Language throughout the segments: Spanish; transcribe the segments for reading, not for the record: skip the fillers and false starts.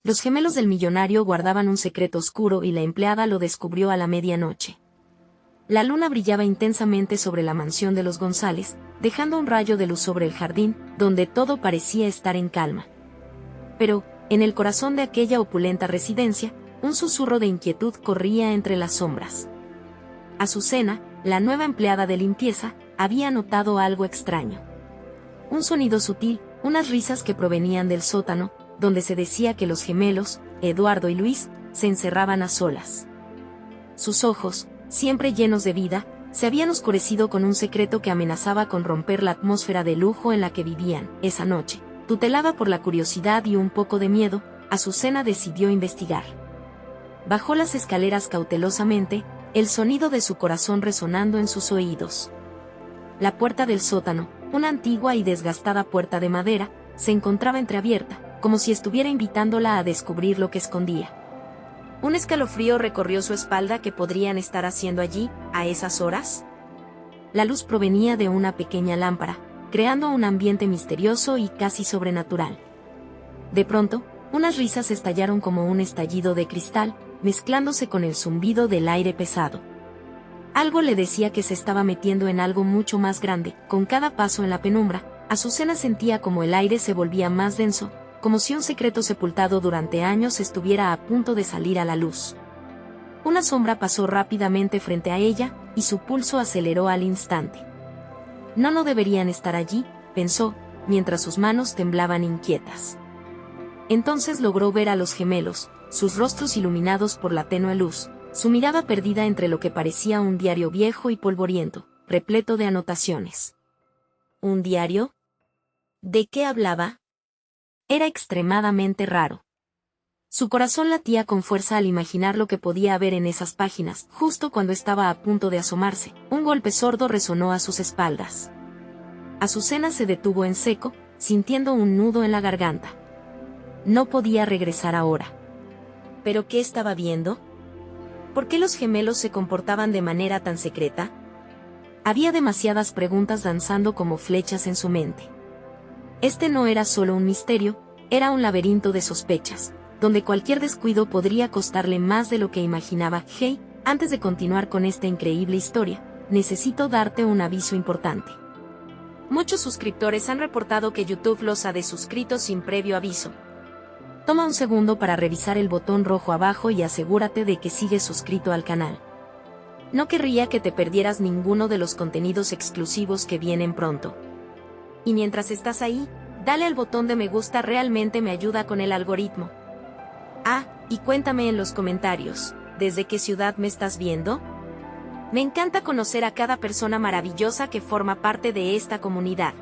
Los gemelos del millonario guardaban un secreto oscuro y la empleada lo descubrió a la medianoche. La luna brillaba intensamente sobre la mansión de los González, dejando un rayo de luz sobre el jardín, donde todo parecía estar en calma. Pero, en el corazón de aquella opulenta residencia, un susurro de inquietud corría entre las sombras. Azucena, la nueva empleada de limpieza, había notado algo extraño. Un sonido sutil, unas risas que provenían del sótano, donde se decía que los gemelos, Eduardo y Luis, se encerraban a solas. Sus ojos, siempre llenos de vida, se habían oscurecido con un secreto que amenazaba con romper la atmósfera de lujo en la que vivían. Esa noche, tutelada por la curiosidad y un poco de miedo, Azucena decidió investigar. Bajó las escaleras cautelosamente, el sonido de su corazón resonando en sus oídos. La puerta del sótano, una antigua y desgastada puerta de madera, se encontraba entreabierta, como si estuviera invitándola a descubrir lo que escondía. Un escalofrío recorrió su espalda. ¿Qué podrían estar haciendo allí, a esas horas? La luz provenía de una pequeña lámpara, creando un ambiente misterioso y casi sobrenatural. De pronto, unas risas estallaron como un estallido de cristal, mezclándose con el zumbido del aire pesado. Algo le decía que se estaba metiendo en algo mucho más grande. Con cada paso en la penumbra, Azucena sentía como el aire se volvía más denso, como si un secreto sepultado durante años estuviera a punto de salir a la luz. Una sombra pasó rápidamente frente a ella, y su pulso aceleró al instante. No deberían estar allí, pensó, mientras sus manos temblaban inquietas. Entonces logró ver a los gemelos, sus rostros iluminados por la tenue luz, su mirada perdida entre lo que parecía un diario viejo y polvoriento, repleto de anotaciones. ¿Un diario? ¿De qué hablaba? Era extremadamente raro. Su corazón latía con fuerza al imaginar lo que podía haber en esas páginas. Justo cuando estaba a punto de asomarse, un golpe sordo resonó a sus espaldas. Azucena se detuvo en seco, sintiendo un nudo en la garganta. No podía regresar ahora. ¿Pero qué estaba viendo? ¿Por qué los gemelos se comportaban de manera tan secreta? Había demasiadas preguntas danzando como flechas en su mente. Este no era solo un misterio, era un laberinto de sospechas, donde cualquier descuido podría costarle más de lo que imaginaba. Hey, antes de continuar con esta increíble historia, necesito darte un aviso importante. Muchos suscriptores han reportado que YouTube los ha desuscrito sin previo aviso. Toma un segundo para revisar el botón rojo abajo y asegúrate de que sigues suscrito al canal. No querría que te perdieras ninguno de los contenidos exclusivos que vienen pronto. Y mientras estás ahí, dale al botón de me gusta, realmente me ayuda con el algoritmo. Ah, y cuéntame en los comentarios, ¿desde qué ciudad me estás viendo? Me encanta conocer a cada persona maravillosa que forma parte de esta comunidad.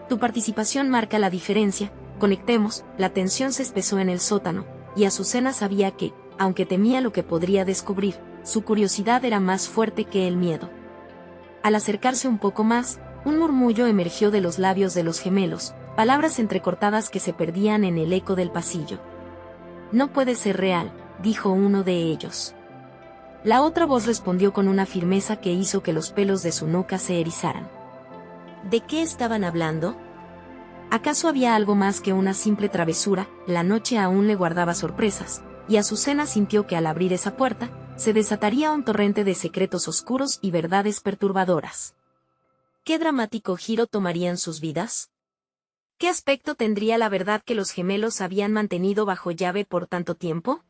Tu participación marca la diferencia. Conectemos. La tensión se espesó en el sótano, y Azucena sabía que, aunque temía lo que podría descubrir, su curiosidad era más fuerte que el miedo. Al acercarse un poco más, un murmullo emergió de los labios de los gemelos, palabras entrecortadas que se perdían en el eco del pasillo. No puede ser real, dijo uno de ellos. La otra voz respondió con una firmeza que hizo que los pelos de su nuca se erizaran. ¿De qué estaban hablando? ¿Acaso había algo más que una simple travesura? La noche aún le guardaba sorpresas, y Azucena sintió que al abrir esa puerta, se desataría un torrente de secretos oscuros y verdades perturbadoras. ¿Qué dramático giro tomarían sus vidas? ¿Qué aspecto tendría la verdad que los gemelos habían mantenido bajo llave por tanto tiempo?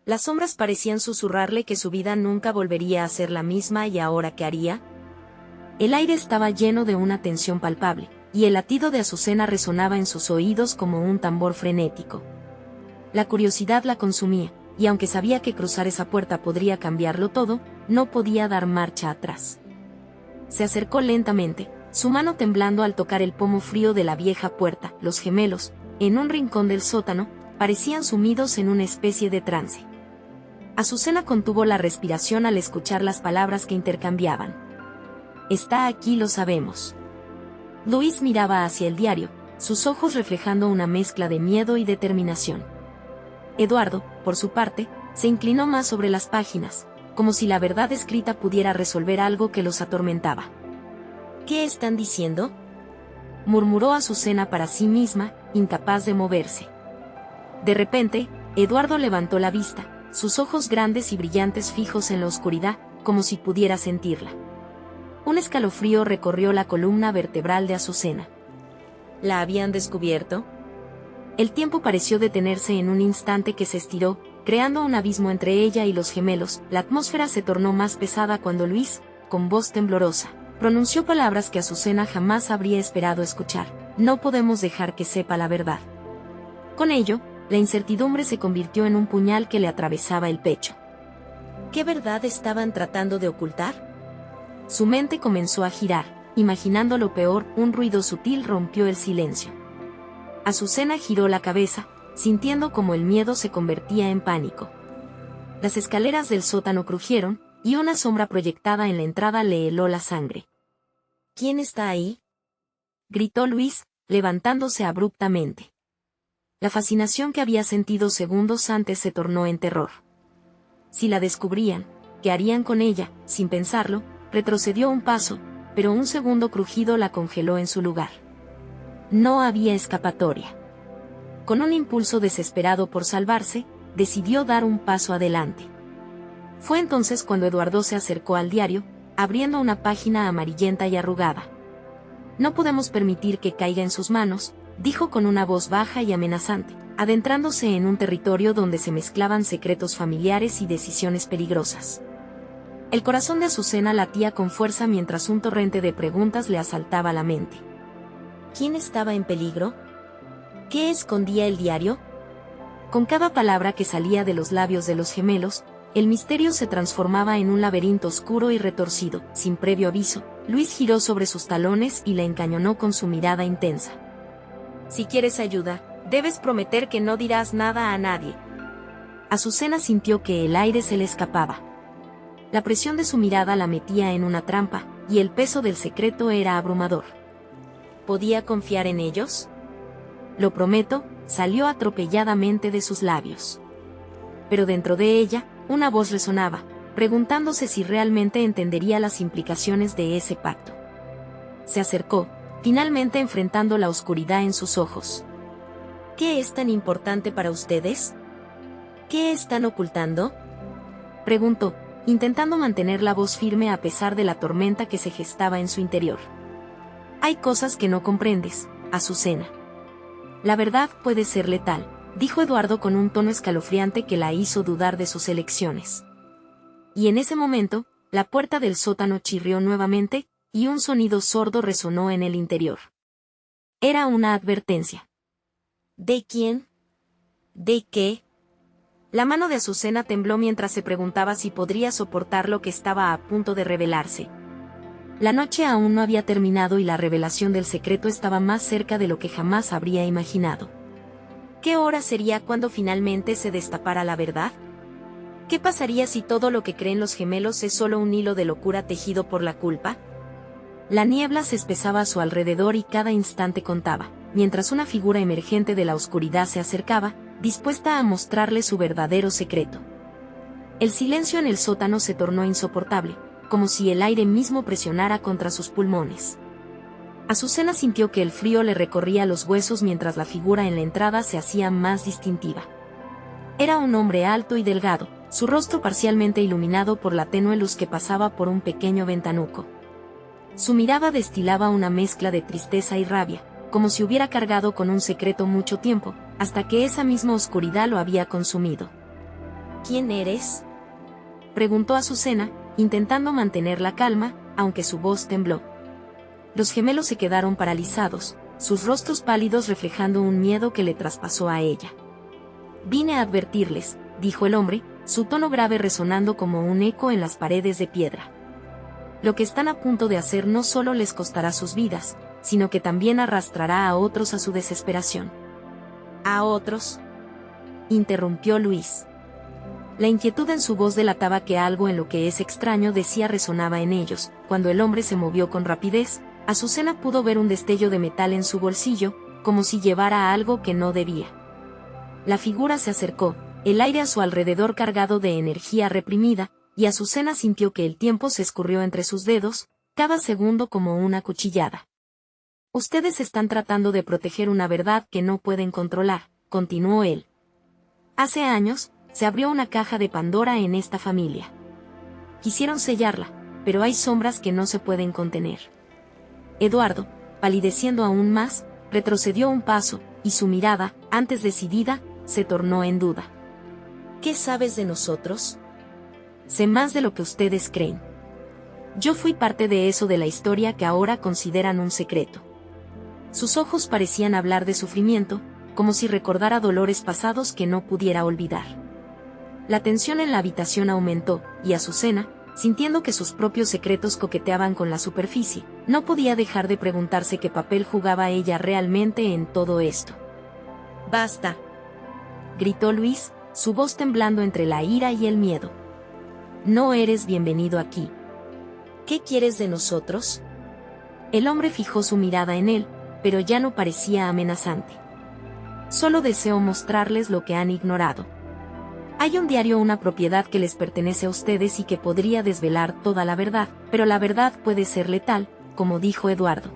Las sombras parecían susurrarle que su vida nunca volvería a ser la misma. ¿Y ahora qué haría? El aire estaba lleno de una tensión palpable, y el latido de Azucena resonaba en sus oídos como un tambor frenético. La curiosidad la consumía, y aunque sabía que cruzar esa puerta podría cambiarlo todo, no podía dar marcha atrás. Se acercó lentamente, su mano temblando al tocar el pomo frío de la vieja puerta. Los gemelos, en un rincón del sótano, parecían sumidos en una especie de trance. Azucena contuvo la respiración al escuchar las palabras que intercambiaban. Está aquí, lo sabemos. Luis miraba hacia el diario, sus ojos reflejando una mezcla de miedo y determinación. Eduardo, por su parte, se inclinó más sobre las páginas, como si la verdad escrita pudiera resolver algo que los atormentaba. ¿Qué están diciendo?, murmuró Azucena para sí misma, incapaz de moverse. De repente, Eduardo levantó la vista, sus ojos grandes y brillantes fijos en la oscuridad, como si pudiera sentirla. Un escalofrío recorrió la columna vertebral de Azucena. ¿La habían descubierto? El tiempo pareció detenerse en un instante que se estiró, creando un abismo entre ella y los gemelos. La atmósfera se tornó más pesada cuando Luis, con voz temblorosa, pronunció palabras que Azucena jamás habría esperado escuchar. No podemos dejar que sepa la verdad. Con ello, la incertidumbre se convirtió en un puñal que le atravesaba el pecho. ¿Qué verdad estaban tratando de ocultar? Su mente comenzó a girar, imaginando lo peor. Un ruido sutil rompió el silencio. Azucena giró la cabeza, sintiendo como el miedo se convertía en pánico. Las escaleras del sótano crujieron, y una sombra proyectada en la entrada le heló la sangre. ¿Quién está ahí?, gritó Luis, levantándose abruptamente. La fascinación que había sentido segundos antes se tornó en terror. Si la descubrían, ¿qué harían con ella? Sin pensarlo, retrocedió un paso, pero un segundo crujido la congeló en su lugar. No había escapatoria. Con un impulso desesperado por salvarse, decidió dar un paso adelante. Fue entonces cuando Eduardo se acercó al diario, abriendo una página amarillenta y arrugada. No podemos permitir que caiga en sus manos, dijo con una voz baja y amenazante, adentrándose en un territorio donde se mezclaban secretos familiares y decisiones peligrosas. El corazón de Azucena latía con fuerza mientras un torrente de preguntas le asaltaba la mente. ¿Quién estaba en peligro? ¿Qué escondía el diario? Con cada palabra que salía de los labios de los gemelos, el misterio se transformaba en un laberinto oscuro y retorcido. Sin previo aviso, Luis giró sobre sus talones y la encañonó con su mirada intensa. Si quieres ayuda, debes prometer que no dirás nada a nadie. Azucena sintió que el aire se le escapaba. La presión de su mirada la metía en una trampa, y el peso del secreto era abrumador. ¿Podía confiar en ellos? Lo prometo, salió atropelladamente de sus labios. Pero dentro de ella, una voz resonaba, preguntándose si realmente entendería las implicaciones de ese pacto. Se acercó, finalmente enfrentando la oscuridad en sus ojos. ¿Qué es tan importante para ustedes? ¿Qué están ocultando?, preguntó, intentando mantener la voz firme a pesar de la tormenta que se gestaba en su interior. Hay cosas que no comprendes, Azucena. La verdad puede ser letal, dijo Eduardo con un tono escalofriante que la hizo dudar de sus elecciones. Y en ese momento, la puerta del sótano chirrió nuevamente, y un sonido sordo resonó en el interior. Era una advertencia. ¿De quién? ¿De qué? La mano de Azucena tembló mientras se preguntaba si podría soportar lo que estaba a punto de revelarse. La noche aún no había terminado y la revelación del secreto estaba más cerca de lo que jamás habría imaginado. ¿Qué hora sería cuando finalmente se destapara la verdad? ¿Qué pasaría si todo lo que creen los gemelos es solo un hilo de locura tejido por la culpa? La niebla se espesaba a su alrededor y cada instante contaba, mientras una figura emergente de la oscuridad se acercaba, dispuesta a mostrarle su verdadero secreto. El silencio en el sótano se tornó insoportable, como si el aire mismo presionara contra sus pulmones. Azucena sintió que el frío le recorría los huesos mientras la figura en la entrada se hacía más distintiva. Era un hombre alto y delgado, su rostro parcialmente iluminado por la tenue luz que pasaba por un pequeño ventanuco. Su mirada destilaba una mezcla de tristeza y rabia, como si hubiera cargado con un secreto mucho tiempo, hasta que esa misma oscuridad lo había consumido. ¿Quién eres?, preguntó Azucena, intentando mantener la calma, aunque su voz tembló. Los gemelos se quedaron paralizados, sus rostros pálidos reflejando un miedo que le traspasó a ella. Vine a advertirles, dijo el hombre, su tono grave resonando como un eco en las paredes de piedra. Lo que están a punto de hacer no solo les costará sus vidas, sino que también arrastrará a otros a su desesperación. ¿A otros?, interrumpió Luis. La inquietud en su voz delataba que algo en lo que es extraño decía resonaba en ellos. Cuando el hombre se movió con rapidez, Azucena pudo ver un destello de metal en su bolsillo, como si llevara algo que no debía. La figura se acercó, el aire a su alrededor cargado de energía reprimida, y Azucena sintió que el tiempo se escurrió entre sus dedos, cada segundo como una cuchillada. Ustedes están tratando de proteger una verdad que no pueden controlar, continuó él. Hace años, se abrió una caja de Pandora en esta familia. Quisieron sellarla, pero hay sombras que no se pueden contener. Eduardo, palideciendo aún más, retrocedió un paso, y su mirada, antes decidida, se tornó en duda. ¿Qué sabes de nosotros? Sé más de lo que ustedes creen. Yo fui parte de eso de la historia que ahora consideran un secreto. Sus ojos parecían hablar de sufrimiento, como si recordara dolores pasados que no pudiera olvidar. La tensión en la habitación aumentó, y Azucena, sintiendo que sus propios secretos coqueteaban con la superficie, no podía dejar de preguntarse qué papel jugaba ella realmente en todo esto. «Basta», gritó Luis, su voz temblando entre la ira y el miedo. «No eres bienvenido aquí. ¿Qué quieres de nosotros?» El hombre fijó su mirada en él, pero ya no parecía amenazante. «Solo deseo mostrarles lo que han ignorado. Hay un diario, una propiedad que les pertenece a ustedes y que podría desvelar toda la verdad, pero la verdad puede ser letal, como dijo Eduardo».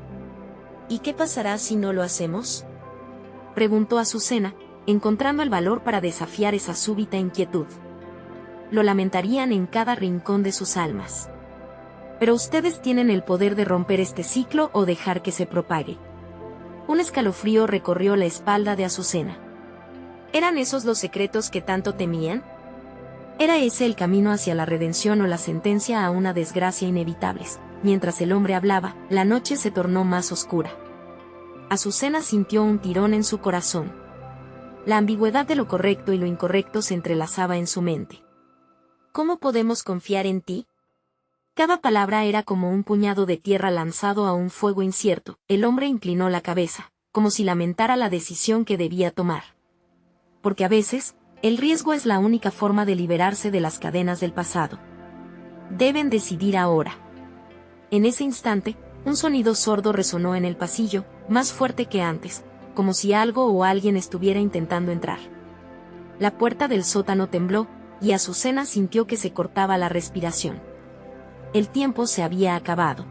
«¿Y qué pasará si no lo hacemos?», preguntó Azucena, encontrando el valor para desafiar esa súbita inquietud. «Lo lamentarían en cada rincón de sus almas. Pero ustedes tienen el poder de romper este ciclo o dejar que se propague». Un escalofrío recorrió la espalda de Azucena. ¿Eran esos los secretos que tanto temían? ¿Era ese el camino hacia la redención o la sentencia a una desgracia inevitables? Mientras el hombre hablaba, la noche se tornó más oscura. Azucena sintió un tirón en su corazón. La ambigüedad de lo correcto y lo incorrecto se entrelazaba en su mente. ¿Cómo podemos confiar en ti? Cada palabra era como un puñado de tierra lanzado a un fuego incierto. El hombre inclinó la cabeza, como si lamentara la decisión que debía tomar. Porque a veces, el riesgo es la única forma de liberarse de las cadenas del pasado. Deben decidir ahora. En ese instante, un sonido sordo resonó en el pasillo, más fuerte que antes, como si algo o alguien estuviera intentando entrar. La puerta del sótano tembló, y Azucena sintió que se cortaba la respiración. El tiempo se había acabado.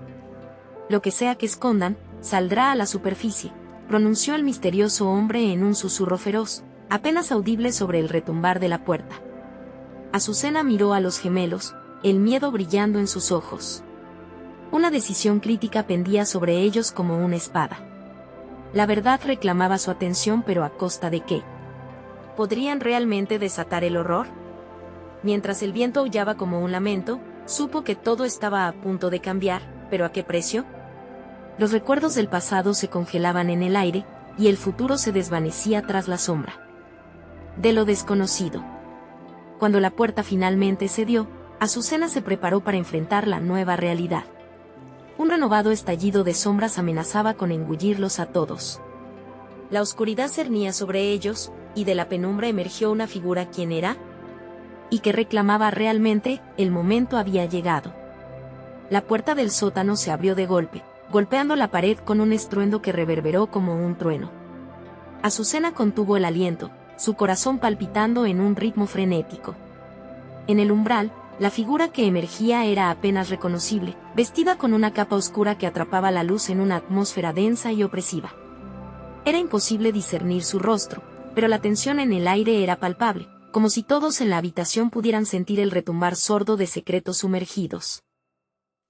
«Lo que sea que escondan, saldrá a la superficie», pronunció el misterioso hombre en un susurro feroz, apenas audible sobre el retumbar de la puerta. Azucena miró a los gemelos, el miedo brillando en sus ojos. Una decisión crítica pendía sobre ellos como una espada. La verdad reclamaba su atención, pero ¿a costa de qué? ¿Podrían realmente desatar el horror? Mientras el viento aullaba como un lamento, supo que todo estaba a punto de cambiar, pero ¿a qué precio? Los recuerdos del pasado se congelaban en el aire, y el futuro se desvanecía tras la sombra de lo desconocido. Cuando la puerta finalmente cedió, Azucena se preparó para enfrentar la nueva realidad. Un renovado estallido de sombras amenazaba con engullirlos a todos. La oscuridad cernía sobre ellos, y de la penumbra emergió una figura. ¿Quién era? Y que reclamaba realmente, el momento había llegado. La puerta del sótano se abrió de golpe, golpeando la pared con un estruendo que reverberó como un trueno. Azucena contuvo el aliento, su corazón palpitando en un ritmo frenético. En el umbral, la figura que emergía era apenas reconocible, vestida con una capa oscura que atrapaba la luz en una atmósfera densa y opresiva. Era imposible discernir su rostro, pero la tensión en el aire era palpable, como si todos en la habitación pudieran sentir el retumbar sordo de secretos sumergidos.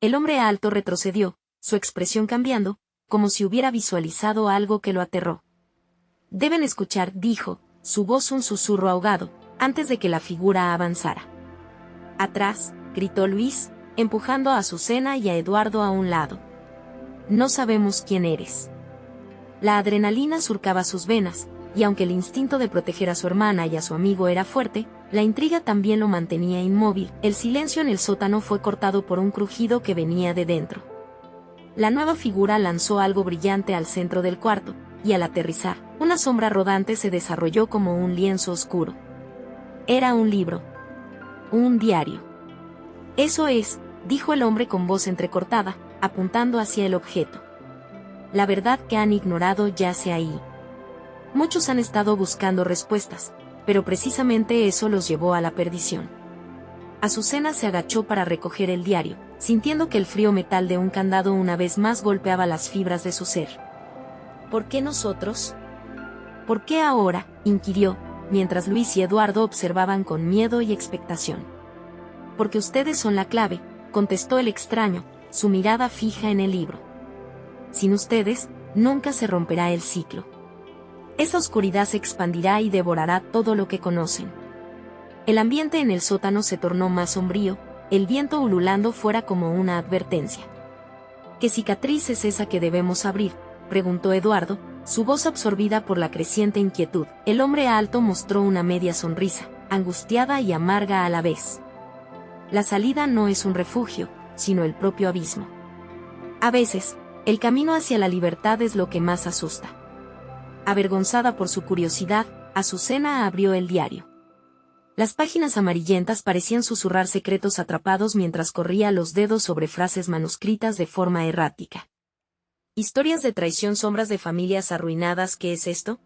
El hombre alto retrocedió, su expresión cambiando, como si hubiera visualizado algo que lo aterró. «Deben escuchar», dijo, su voz un susurro ahogado, antes de que la figura avanzara. «Atrás», gritó Luis, empujando a Azucena y a Eduardo a un lado. «No sabemos quién eres». La adrenalina surcaba sus venas, y aunque el instinto de proteger a su hermana y a su amigo era fuerte, la intriga también lo mantenía inmóvil. El silencio en el sótano fue cortado por un crujido que venía de dentro. La nueva figura lanzó algo brillante al centro del cuarto, y al aterrizar, una sombra rodante se desarrolló como un lienzo oscuro. Era un libro. Un diario. «Eso es», dijo el hombre con voz entrecortada, apuntando hacia el objeto. «La verdad que han ignorado yace ahí. Muchos han estado buscando respuestas, pero precisamente eso los llevó a la perdición». Azucena se agachó para recoger el diario, sintiendo que el frío metal de un candado una vez más golpeaba las fibras de su ser. «¿Por qué nosotros? ¿Por qué ahora?», inquirió, mientras Luis y Eduardo observaban con miedo y expectación. Porque ustedes son la clave, contestó el extraño, su mirada fija en el libro. Sin ustedes, nunca se romperá el ciclo. Esa oscuridad se expandirá y devorará todo lo que conocen. El ambiente en el sótano se tornó más sombrío, el viento ululando fuera como una advertencia. ¿Qué cicatriz es esa que debemos abrir?, preguntó Eduardo, su voz absorbida por la creciente inquietud. El hombre alto mostró una media sonrisa, angustiada y amarga a la vez. La salida no es un refugio, sino el propio abismo. A veces, el camino hacia la libertad es lo que más asusta. Avergonzada por su curiosidad, Azucena abrió el diario. Las páginas amarillentas parecían susurrar secretos atrapados mientras corría los dedos sobre frases manuscritas de forma errática. Historias de traición, sombras de familias arruinadas, ¿qué es esto?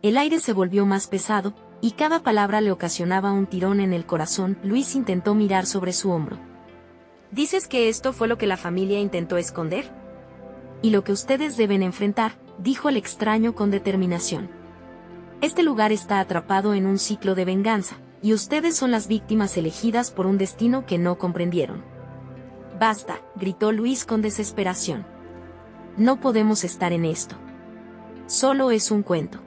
El aire se volvió más pesado, y cada palabra le ocasionaba un tirón en el corazón. Luis intentó mirar sobre su hombro. ¿Dices que esto fue lo que la familia intentó esconder? Y lo que ustedes deben enfrentar, dijo el extraño con determinación. Este lugar está atrapado en un ciclo de venganza, y ustedes son las víctimas elegidas por un destino que no comprendieron. Basta, gritó Luis con desesperación. No podemos estar en esto. Solo es un cuento.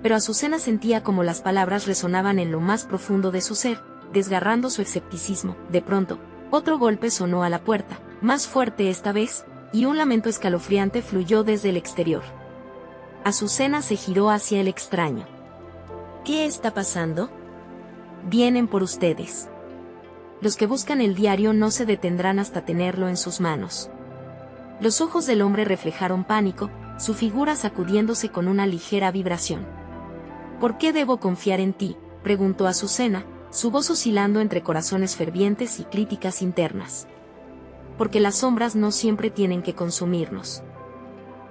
Pero Azucena sentía como las palabras resonaban en lo más profundo de su ser, desgarrando su escepticismo. De pronto, otro golpe sonó a la puerta, más fuerte esta vez, y un lamento escalofriante fluyó desde el exterior. Azucena se giró hacia el extraño. ¿Qué está pasando? Vienen por ustedes. Los que buscan el diario no se detendrán hasta tenerlo en sus manos. Los ojos del hombre reflejaron pánico, su figura sacudiéndose con una ligera vibración. ¿Por qué debo confiar en ti?, preguntó Azucena, su voz oscilando entre corazones fervientes y críticas internas. Porque las sombras no siempre tienen que consumirnos.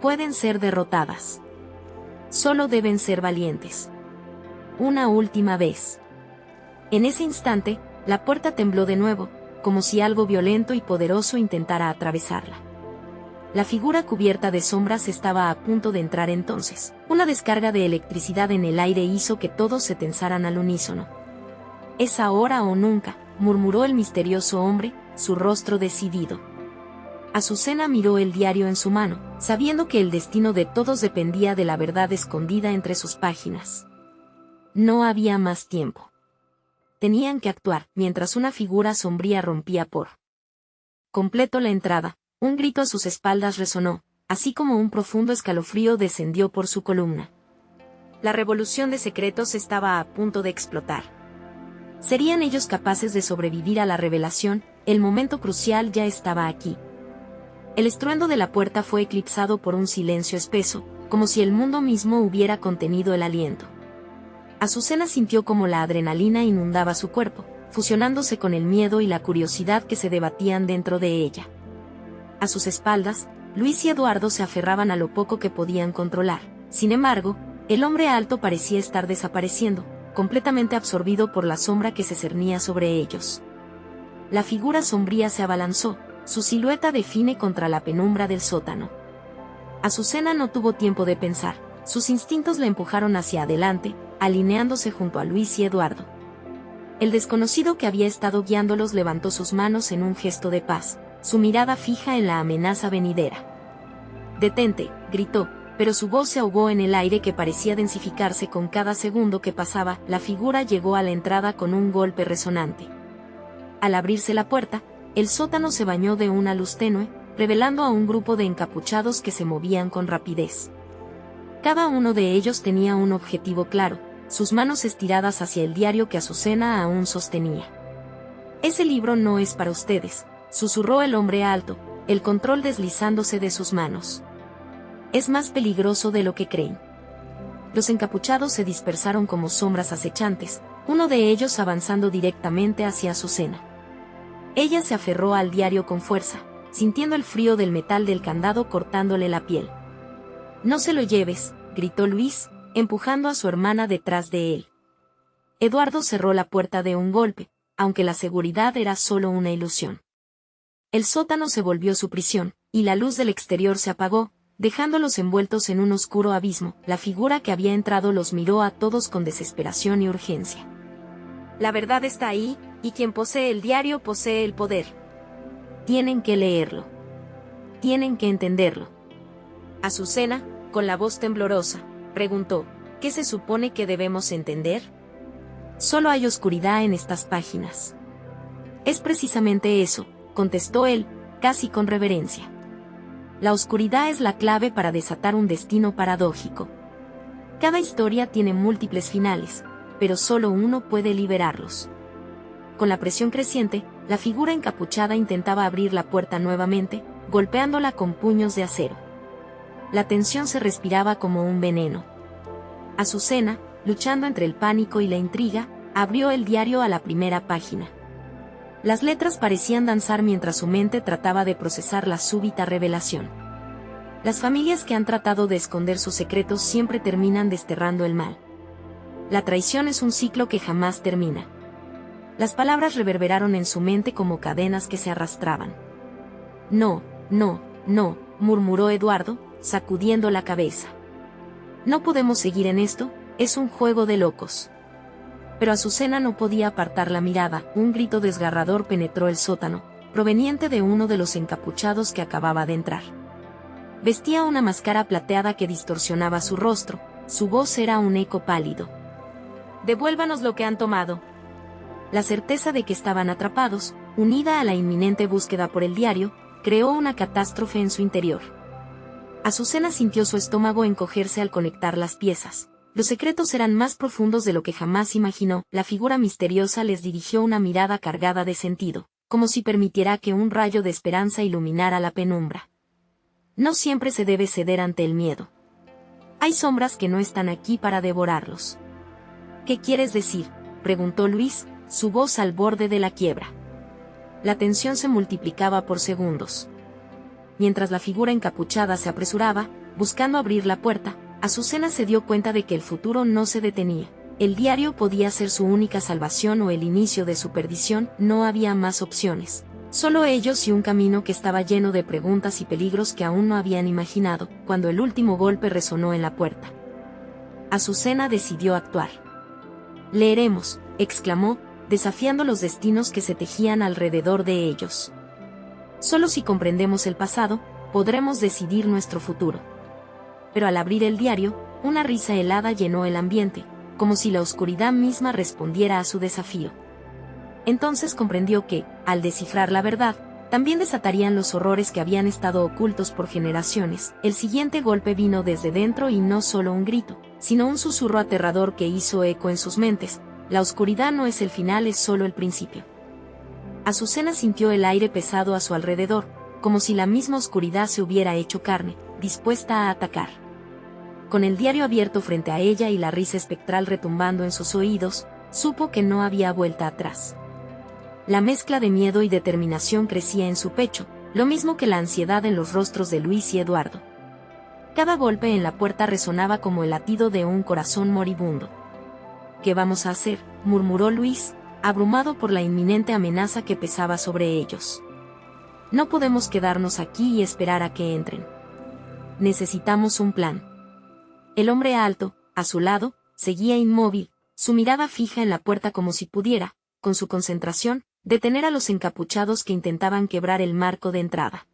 Pueden ser derrotadas. Solo deben ser valientes. Una última vez. En ese instante, la puerta tembló de nuevo, como si algo violento y poderoso intentara atravesarla. La figura cubierta de sombras estaba a punto de entrar entonces. Una descarga de electricidad en el aire hizo que todos se tensaran al unísono. «Es ahora o nunca», murmuró el misterioso hombre, su rostro decidido. Azucena miró el diario en su mano, sabiendo que el destino de todos dependía de la verdad escondida entre sus páginas. No había más tiempo. Tenían que actuar, mientras una figura sombría rompía por completo la entrada. Un grito a sus espaldas resonó, así como un profundo escalofrío descendió por su columna. La revolución de secretos estaba a punto de explotar. ¿Serían ellos capaces de sobrevivir a la revelación? El momento crucial ya estaba aquí. El estruendo de la puerta fue eclipsado por un silencio espeso, como si el mundo mismo hubiera contenido el aliento. Azucena sintió como la adrenalina inundaba su cuerpo, fusionándose con el miedo y la curiosidad que se debatían dentro de ella. A sus espaldas, Luis y Eduardo se aferraban a lo poco que podían controlar. Sin embargo, el hombre alto parecía estar desapareciendo, completamente absorbido por la sombra que se cernía sobre ellos. La figura sombría se abalanzó, su silueta define contra la penumbra del sótano. Azucena no tuvo tiempo de pensar, sus instintos la empujaron hacia adelante, alineándose junto a Luis y Eduardo. El desconocido que había estado guiándolos levantó sus manos en un gesto de paz, su mirada fija en la amenaza venidera. «Detente», gritó, pero su voz se ahogó en el aire que parecía densificarse con cada segundo que pasaba. La figura llegó a la entrada con un golpe resonante. Al abrirse la puerta, el sótano se bañó de una luz tenue, revelando a un grupo de encapuchados que se movían con rapidez. Cada uno de ellos tenía un objetivo claro, sus manos estiradas hacia el diario que Azucena aún sostenía. «Ese libro no es para ustedes», susurró el hombre alto, el control deslizándose de sus manos. «Es más peligroso de lo que creen». Los encapuchados se dispersaron como sombras acechantes, uno de ellos avanzando directamente hacia Azucena. Ella se aferró al diario con fuerza, sintiendo el frío del metal del candado cortándole la piel. «No se lo lleves», gritó Luis, empujando a su hermana detrás de él. Eduardo cerró la puerta de un golpe, aunque la seguridad era solo una ilusión. El sótano se volvió su prisión, y la luz del exterior se apagó, dejándolos envueltos en un oscuro abismo. La figura que había entrado los miró a todos con desesperación y urgencia. La verdad está ahí, y quien posee el diario posee el poder. Tienen que leerlo. Tienen que entenderlo. Azucena, con la voz temblorosa, preguntó, ¿qué se supone que debemos entender? Solo hay oscuridad en estas páginas. Es precisamente eso, contestó él, casi con reverencia. La oscuridad es la clave para desatar un destino paradójico. Cada historia tiene múltiples finales, pero solo uno puede liberarlos. Con la presión creciente, la figura encapuchada intentaba abrir la puerta nuevamente, golpeándola con puños de acero. La tensión se respiraba como un veneno. Azucena, luchando entre el pánico y la intriga, abrió el diario a la primera página. Las letras parecían danzar mientras su mente trataba de procesar la súbita revelación. Las familias que han tratado de esconder sus secretos siempre terminan desterrando el mal. La traición es un ciclo que jamás termina. Las palabras reverberaron en su mente como cadenas que se arrastraban. No, no, no, murmuró Eduardo, sacudiendo la cabeza. No podemos seguir en esto, es un juego de locos. Pero Azucena no podía apartar la mirada. Un grito desgarrador penetró el sótano, proveniente de uno de los encapuchados que acababa de entrar. Vestía una máscara plateada que distorsionaba su rostro, su voz era un eco pálido. «Devuélvanos lo que han tomado». La certeza de que estaban atrapados, unida a la inminente búsqueda por el diario, creó una catástrofe en su interior. Azucena sintió su estómago encogerse al conectar las piezas. Los secretos eran más profundos de lo que jamás imaginó. La figura misteriosa les dirigió una mirada cargada de sentido, como si permitiera que un rayo de esperanza iluminara la penumbra. No siempre se debe ceder ante el miedo. Hay sombras que no están aquí para devorarlos. ¿Qué quieres decir?, preguntó Luis, su voz al borde de la quiebra. La tensión se multiplicaba por segundos. Mientras la figura encapuchada se apresuraba, buscando abrir la puerta, Azucena se dio cuenta de que el futuro no se detenía. El diario podía ser su única salvación o el inicio de su perdición. No había más opciones. Solo ellos y un camino que estaba lleno de preguntas y peligros que aún no habían imaginado. Cuando el último golpe resonó en la puerta, Azucena decidió actuar. «Leeremos», exclamó, desafiando los destinos que se tejían alrededor de ellos. «Solo si comprendemos el pasado, podremos decidir nuestro futuro». Pero al abrir el diario, una risa helada llenó el ambiente, como si la oscuridad misma respondiera a su desafío. Entonces comprendió que, al descifrar la verdad, también desatarían los horrores que habían estado ocultos por generaciones. El siguiente golpe vino desde dentro y no solo un grito, sino un susurro aterrador que hizo eco en sus mentes. La oscuridad no es el final, es solo el principio. Azucena sintió el aire pesado a su alrededor, como si la misma oscuridad se hubiera hecho carne, dispuesta a atacar. Con el diario abierto frente a ella y la risa espectral retumbando en sus oídos, supo que no había vuelta atrás. La mezcla de miedo y determinación crecía en su pecho, lo mismo que la ansiedad en los rostros de Luis y Eduardo. Cada golpe en la puerta resonaba como el latido de un corazón moribundo. «¿Qué vamos a hacer?», murmuró Luis, abrumado por la inminente amenaza que pesaba sobre ellos. «No podemos quedarnos aquí y esperar a que entren. Necesitamos un plan». El hombre alto, a su lado, seguía inmóvil, su mirada fija en la puerta como si pudiera, con su concentración, detener a los encapuchados que intentaban quebrar el marco de entrada.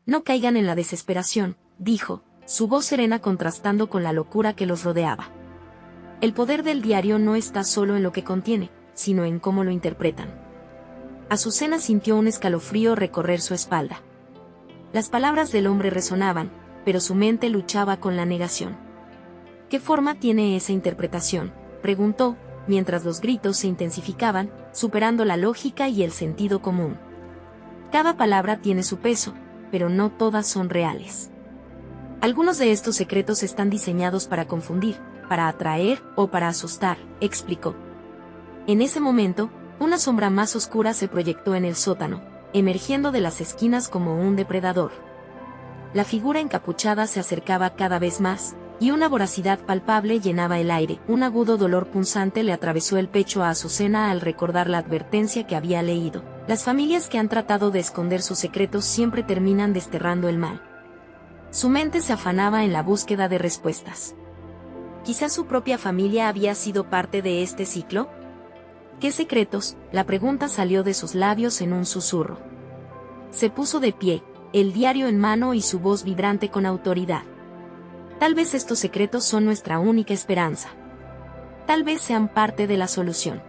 «No caigan en la desesperación», dijo, su voz serena contrastando con la locura que los rodeaba. «El poder del diario no está solo en lo que contiene, sino en cómo lo interpretan». Azucena sintió un escalofrío recorrer su espalda. Las palabras del hombre resonaban, pero su mente luchaba con la negación. «¿Qué forma tiene esa interpretación?», preguntó, mientras los gritos se intensificaban, superando la lógica y el sentido común. «Cada palabra tiene su peso, pero no todas son reales. Algunos de estos secretos están diseñados para confundir, para atraer o para asustar», explicó. En ese momento, una sombra más oscura se proyectó en el sótano, emergiendo de las esquinas como un depredador. La figura encapuchada se acercaba cada vez más, y una voracidad palpable llenaba el aire. Un agudo dolor punzante le atravesó el pecho a Azucena al recordar la advertencia que había leído. Las familias que han tratado de esconder sus secretos siempre terminan desterrando el mal. Su mente se afanaba en la búsqueda de respuestas. ¿Quizás su propia familia había sido parte de este ciclo? ¿Qué secretos? La pregunta salió de sus labios en un susurro. Se puso de pie, el diario en mano y su voz vibrante con autoridad. Tal vez estos secretos son nuestra única esperanza. Tal vez sean parte de la solución.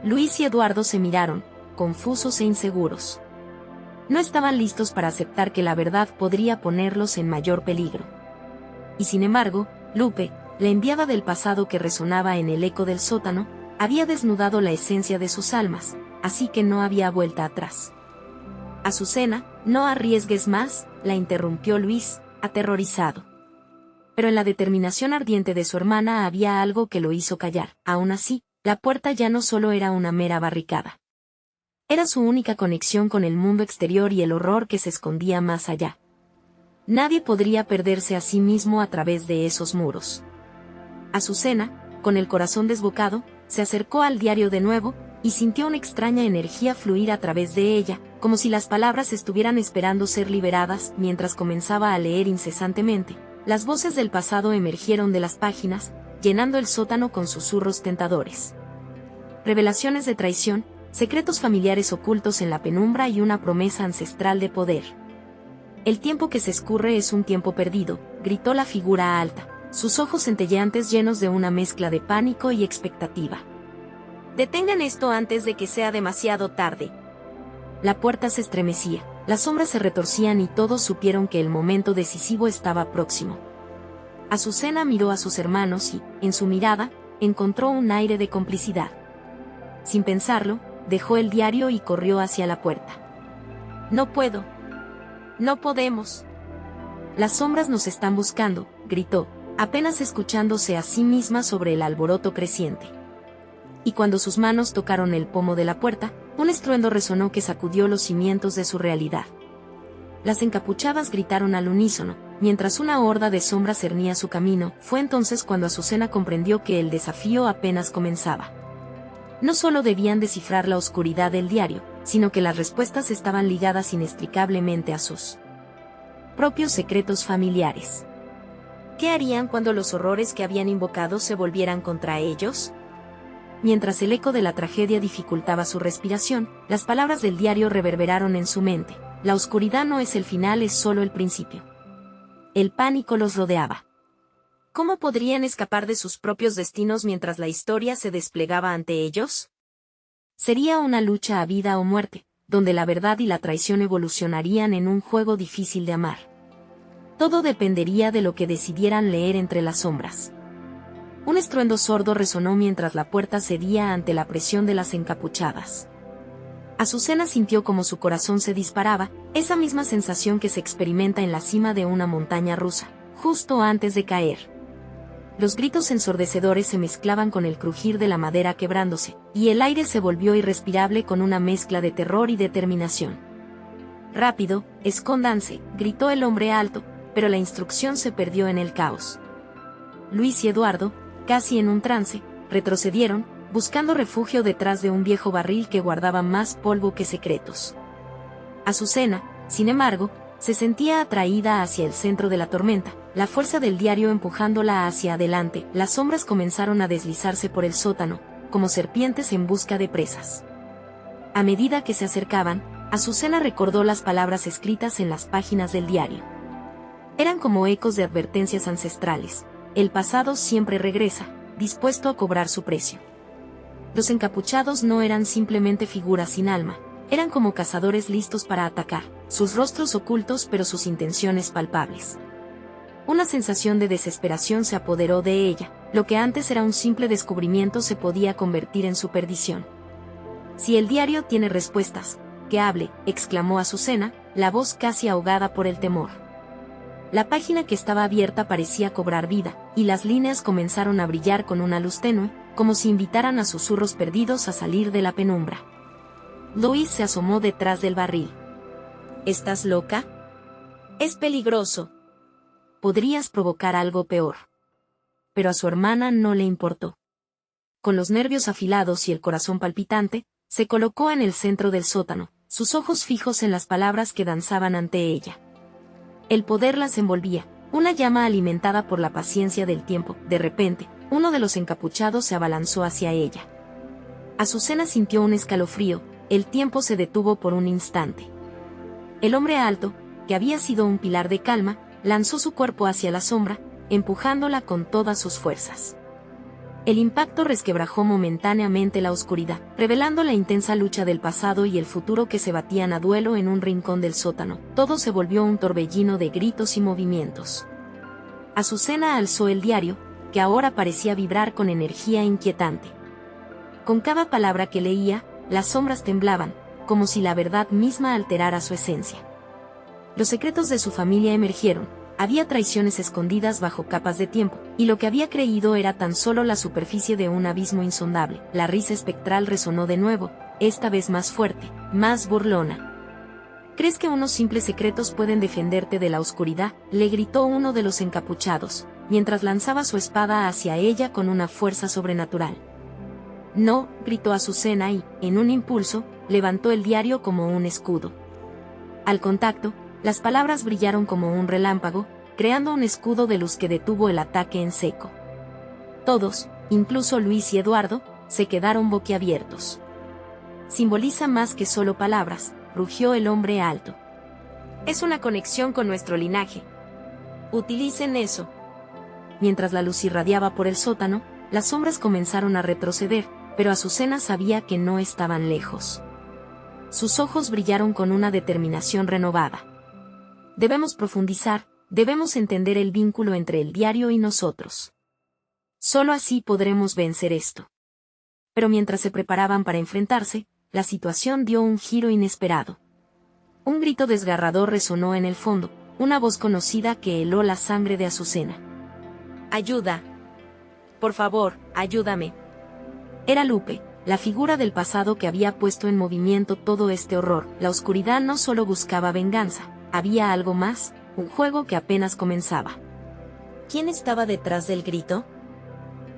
Luis y Eduardo se miraron, confusos e inseguros. No estaban listos para aceptar que la verdad podría ponerlos en mayor peligro. Y sin embargo, Lupe, la enviada del pasado que resonaba en el eco del sótano, había desnudado la esencia de sus almas, así que no había vuelta atrás. Azucena, no arriesgues más, la interrumpió Luis, aterrorizado. Pero en la determinación ardiente de su hermana había algo que lo hizo callar. Aún así, la puerta ya no solo era una mera barricada. Era su única conexión con el mundo exterior y el horror que se escondía más allá. Nadie podría perderse a sí mismo a través de esos muros. Azucena, con el corazón desbocado, se acercó al diario de nuevo, y sintió una extraña energía fluir a través de ella, como si las palabras estuvieran esperando ser liberadas. Mientras comenzaba a leer incesantemente, las voces del pasado emergieron de las páginas, llenando el sótano con susurros tentadores. Revelaciones de traición, secretos familiares ocultos en la penumbra y una promesa ancestral de poder. El tiempo que se escurre es un tiempo perdido, gritó la figura alta, sus ojos centelleantes llenos de una mezcla de pánico y expectativa. Detengan esto antes de que sea demasiado tarde. La puerta se estremecía, las sombras se retorcían y todos supieron que el momento decisivo estaba próximo. Azucena miró a sus hermanos y, en su mirada, encontró un aire de complicidad. Sin pensarlo, dejó el diario y corrió hacia la puerta. No puedo. No podemos. Las sombras nos están buscando, gritó, apenas escuchándose a sí misma sobre el alboroto creciente. Y cuando sus manos tocaron el pomo de la puerta, un estruendo resonó que sacudió los cimientos de su realidad. Las encapuchadas gritaron al unísono, mientras una horda de sombras cernía su camino. Fue entonces cuando Azucena comprendió que el desafío apenas comenzaba. No solo debían descifrar la oscuridad del diario, sino que las respuestas estaban ligadas inextricablemente a sus propios secretos familiares. ¿Qué harían cuando los horrores que habían invocado se volvieran contra ellos? Mientras el eco de la tragedia dificultaba su respiración, las palabras del diario reverberaron en su mente. La oscuridad no es el final, es solo el principio. El pánico los rodeaba. ¿Cómo podrían escapar de sus propios destinos mientras la historia se desplegaba ante ellos? Sería una lucha a vida o muerte, donde la verdad y la traición evolucionarían en un juego difícil de amar. Todo dependería de lo que decidieran leer entre las sombras. Un estruendo sordo resonó mientras la puerta cedía ante la presión de las encapuchadas. Azucena sintió como su corazón se disparaba, esa misma sensación que se experimenta en la cima de una montaña rusa, justo antes de caer. Los gritos ensordecedores se mezclaban con el crujir de la madera quebrándose, y el aire se volvió irrespirable con una mezcla de terror y determinación. «Rápido, escóndanse», gritó el hombre alto, pero la instrucción se perdió en el caos. Luis y Eduardo, casi en un trance, retrocedieron, buscando refugio detrás de un viejo barril que guardaba más polvo que secretos. Azucena, sin embargo, se sentía atraída hacia el centro de la tormenta, la fuerza del diario empujándola hacia adelante. Las sombras comenzaron a deslizarse por el sótano, como serpientes en busca de presas. A medida que se acercaban, Azucena recordó las palabras escritas en las páginas del diario. Eran como ecos de advertencias ancestrales. El pasado siempre regresa, dispuesto a cobrar su precio. Los encapuchados no eran simplemente figuras sin alma, eran como cazadores listos para atacar, sus rostros ocultos pero sus intenciones palpables. Una sensación de desesperación se apoderó de ella, lo que antes era un simple descubrimiento se podía convertir en su perdición. «Si el diario tiene respuestas, que hable», exclamó Azucena, la voz casi ahogada por el temor. La página que estaba abierta parecía cobrar vida, y las líneas comenzaron a brillar con una luz tenue, como si invitaran a susurros perdidos a salir de la penumbra. Luis se asomó detrás del barril. «¿Estás loca? Es peligroso. Podrías provocar algo peor». Pero a su hermana no le importó. Con los nervios afilados y el corazón palpitante, se colocó en el centro del sótano, sus ojos fijos en las palabras que danzaban ante ella. El poder las envolvía, una llama alimentada por la paciencia del tiempo. De repente, uno de los encapuchados se abalanzó hacia ella. Azucena sintió un escalofrío, el tiempo se detuvo por un instante. El hombre alto, que había sido un pilar de calma, lanzó su cuerpo hacia la sombra, empujándola con todas sus fuerzas. El impacto resquebrajó momentáneamente la oscuridad, revelando la intensa lucha del pasado y el futuro que se batían a duelo en un rincón del sótano. Todo se volvió un torbellino de gritos y movimientos. Azucena alzó el diario, que ahora parecía vibrar con energía inquietante. Con cada palabra que leía, las sombras temblaban, como si la verdad misma alterara su esencia. Los secretos de su familia emergieron, había traiciones escondidas bajo capas de tiempo, y lo que había creído era tan solo la superficie de un abismo insondable. La risa espectral resonó de nuevo, esta vez más fuerte, más burlona. ¿Crees que unos simples secretos pueden defenderte de la oscuridad?, le gritó uno de los encapuchados, mientras lanzaba su espada hacia ella con una fuerza sobrenatural. No, gritó Azucena y, en un impulso, levantó el diario como un escudo. Al contacto, las palabras brillaron como un relámpago, creando un escudo de luz que detuvo el ataque en seco. Todos, incluso Luis y Eduardo, se quedaron boquiabiertos. Simboliza más que solo palabras, rugió el hombre alto. Es una conexión con nuestro linaje. Utilicen eso. Mientras la luz irradiaba por el sótano, las sombras comenzaron a retroceder, pero Azucena sabía que no estaban lejos. Sus ojos brillaron con una determinación renovada. Debemos profundizar, debemos entender el vínculo entre el diario y nosotros. Solo así podremos vencer esto. Pero mientras se preparaban para enfrentarse, la situación dio un giro inesperado. Un grito desgarrador resonó en el fondo, una voz conocida que heló la sangre de Azucena. ¡Ayuda! Por favor, ayúdame. Era Lupe, la figura del pasado que había puesto en movimiento todo este horror. La oscuridad no solo buscaba venganza, había algo más, un juego que apenas comenzaba. ¿Quién estaba detrás del grito?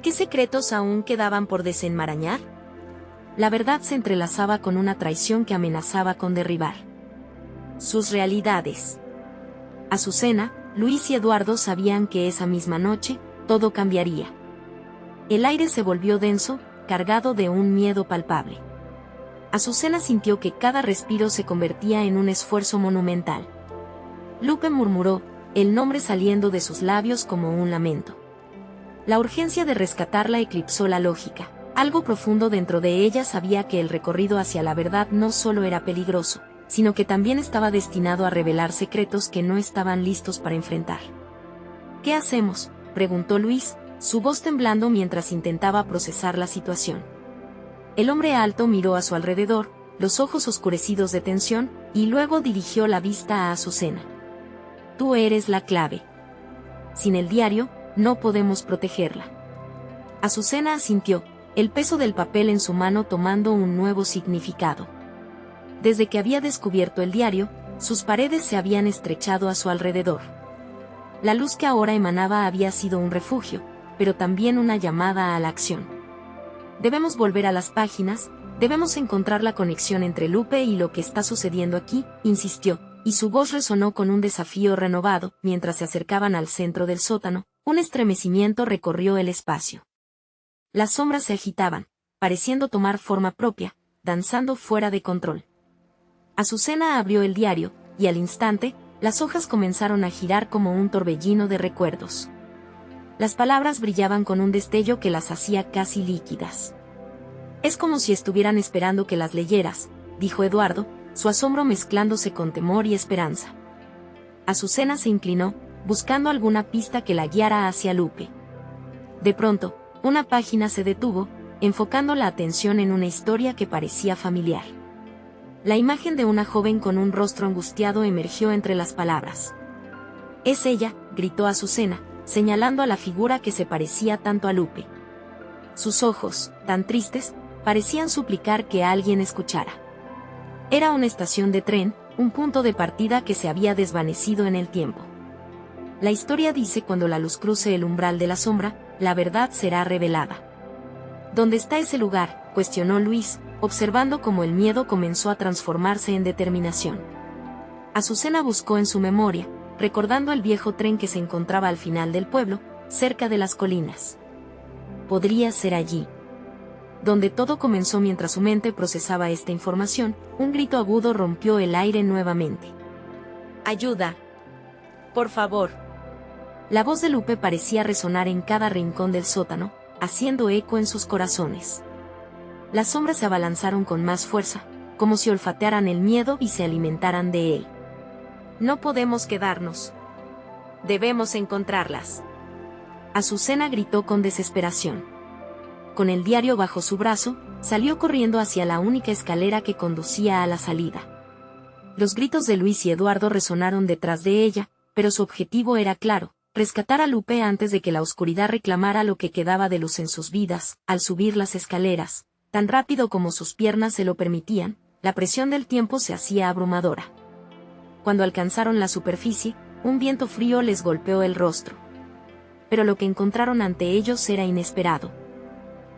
¿Qué secretos aún quedaban por desenmarañar? La verdad se entrelazaba con una traición que amenazaba con derribar sus realidades. Azucena, Luis y Eduardo sabían que esa misma noche, todo cambiaría. El aire se volvió denso, cargado de un miedo palpable. Azucena sintió que cada respiro se convertía en un esfuerzo monumental. Lupe murmuró, el nombre saliendo de sus labios como un lamento. La urgencia de rescatarla eclipsó la lógica. Algo profundo dentro de ella sabía que el recorrido hacia la verdad no solo era peligroso, sino que también estaba destinado a revelar secretos que no estaban listos para enfrentar. ¿Qué hacemos?, preguntó Luis, su voz temblando mientras intentaba procesar la situación. El hombre alto miró a su alrededor, los ojos oscurecidos de tensión, y luego dirigió la vista a Azucena. Tú eres la clave. Sin el diario, no podemos protegerla. Azucena asintió, el peso del papel en su mano tomando un nuevo significado. Desde que había descubierto el diario, sus paredes se habían estrechado a su alrededor. La luz que ahora emanaba había sido un refugio, pero también una llamada a la acción. Debemos volver a las páginas, debemos encontrar la conexión entre Lupe y lo que está sucediendo aquí, insistió, y su voz resonó con un desafío renovado. Mientras se acercaban al centro del sótano, un estremecimiento recorrió el espacio. Las sombras se agitaban, pareciendo tomar forma propia, danzando fuera de control. Azucena abrió el diario, y al instante, las hojas comenzaron a girar como un torbellino de recuerdos. Las palabras brillaban con un destello que las hacía casi líquidas. Es como si estuvieran esperando que las leyeras, dijo Eduardo, su asombro mezclándose con temor y esperanza. Azucena se inclinó, buscando alguna pista que la guiara hacia Lupe. De pronto, una página se detuvo, enfocando la atención en una historia que parecía familiar. La imagen de una joven con un rostro angustiado emergió entre las palabras. «Es ella», gritó Azucena, señalando a la figura que se parecía tanto a Lupe. Sus ojos, tan tristes, parecían suplicar que alguien escuchara. Era una estación de tren, un punto de partida que se había desvanecido en el tiempo. La historia dice: cuando la luz cruce el umbral de la sombra, la verdad será revelada. ¿Dónde está ese lugar?, cuestionó Luis, observando cómo el miedo comenzó a transformarse en determinación. Azucena buscó en su memoria, recordando el viejo tren que se encontraba al final del pueblo, cerca de las colinas. Podría ser allí. Donde todo comenzó. Mientras su mente procesaba esta información, un grito agudo rompió el aire nuevamente. ¡Ayuda! ¡Por favor! La voz de Lupe parecía resonar en cada rincón del sótano, haciendo eco en sus corazones. Las sombras se abalanzaron con más fuerza, como si olfatearan el miedo y se alimentaran de él. No podemos quedarnos. Debemos encontrarlas. Azucena gritó con desesperación. Con el diario bajo su brazo, salió corriendo hacia la única escalera que conducía a la salida. Los gritos de Luis y Eduardo resonaron detrás de ella, pero su objetivo era claro: rescatar a Lupe antes de que la oscuridad reclamara lo que quedaba de luz en sus vidas. Al subir las escaleras, tan rápido como sus piernas se lo permitían, la presión del tiempo se hacía abrumadora. Cuando alcanzaron la superficie, un viento frío les golpeó el rostro. Pero lo que encontraron ante ellos era inesperado.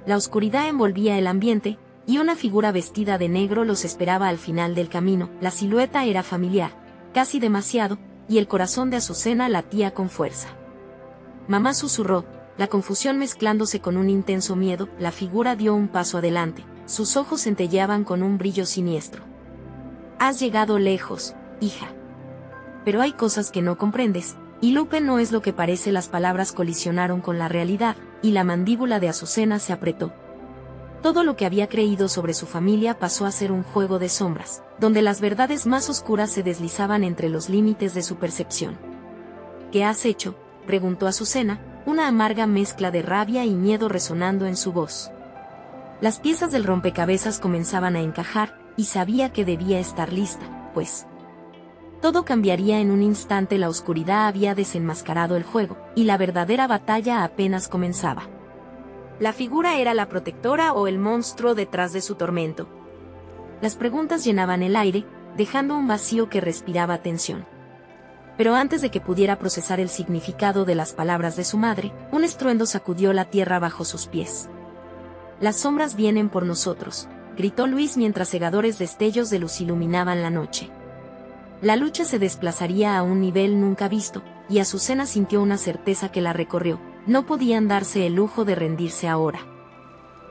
La oscuridad envolvía el ambiente, y una figura vestida de negro los esperaba al final del camino. La silueta era familiar, casi demasiado, y el corazón de Azucena latía con fuerza. Mamá, susurró, la confusión mezclándose con un intenso miedo. La figura dio un paso adelante, sus ojos centelleaban con un brillo siniestro. Has llegado lejos, hija. Pero hay cosas que no comprendes, y Lupe no es lo que parece. Las palabras colisionaron con la realidad, y la mandíbula de Azucena se apretó. Todo lo que había creído sobre su familia pasó a ser un juego de sombras, donde las verdades más oscuras se deslizaban entre los límites de su percepción. ¿Qué has hecho?, preguntó Azucena, una amarga mezcla de rabia y miedo resonando en su voz. Las piezas del rompecabezas comenzaban a encajar, y sabía que debía estar lista, pues todo cambiaría en un instante. La oscuridad había desenmascarado el juego, y la verdadera batalla apenas comenzaba. ¿La figura era la protectora o el monstruo detrás de su tormento? Las preguntas llenaban el aire, dejando un vacío que respiraba tensión. Pero antes de que pudiera procesar el significado de las palabras de su madre, un estruendo sacudió la tierra bajo sus pies. Las sombras vienen por nosotros, gritó Luis mientras cegadores destellos de luz iluminaban la noche. La lucha se desplazaría a un nivel nunca visto, y Azucena sintió una certeza que la recorrió: no podían darse el lujo de rendirse ahora.